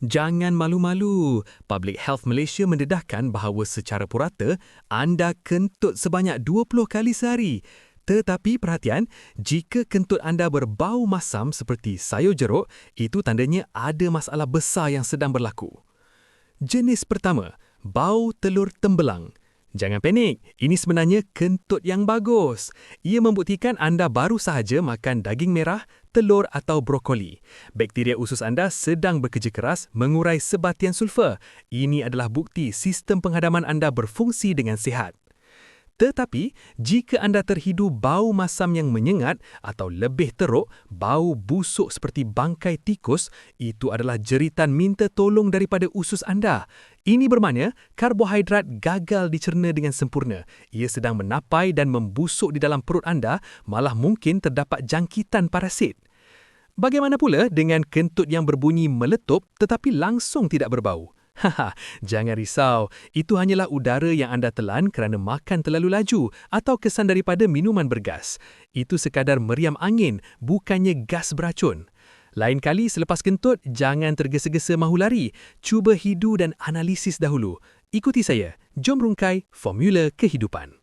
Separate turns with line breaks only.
Jangan malu-malu. Public Health Malaysia mendedahkan bahawa secara purata anda kentut sebanyak 20 kali sehari. Tetapi perhatian, jika kentut anda berbau masam seperti sayur jeruk, itu tandanya ada masalah besar yang sedang berlaku. Jenis pertama, bau telur tembelang. Jangan panik, ini sebenarnya kentut yang bagus. Ia membuktikan anda baru sahaja makan daging merah, telur atau brokoli. Bakteria usus anda sedang bekerja keras mengurai sebatian sulfur. Ini adalah bukti sistem penghadaman anda berfungsi dengan sihat. Tetapi, jika anda terhidu bau masam yang menyengat atau lebih teruk, bau busuk seperti bangkai tikus, itu adalah jeritan minta tolong daripada usus anda. Ini bermakna karbohidrat gagal dicerna dengan sempurna. Ia sedang menapai dan membusuk di dalam perut anda, malah mungkin terdapat jangkitan parasit. Bagaimana pula dengan kentut yang berbunyi meletup tetapi langsung tidak berbau? Haha, jangan risau. Itu hanyalah udara yang anda telan kerana makan terlalu laju atau kesan daripada minuman bergas. Itu sekadar meriam angin, bukannya gas beracun. Lain kali selepas kentut, jangan tergesa-gesa mahu lari. Cuba hidu dan analisis dahulu. Ikuti saya. Jom rungkai Formula Kehidupan.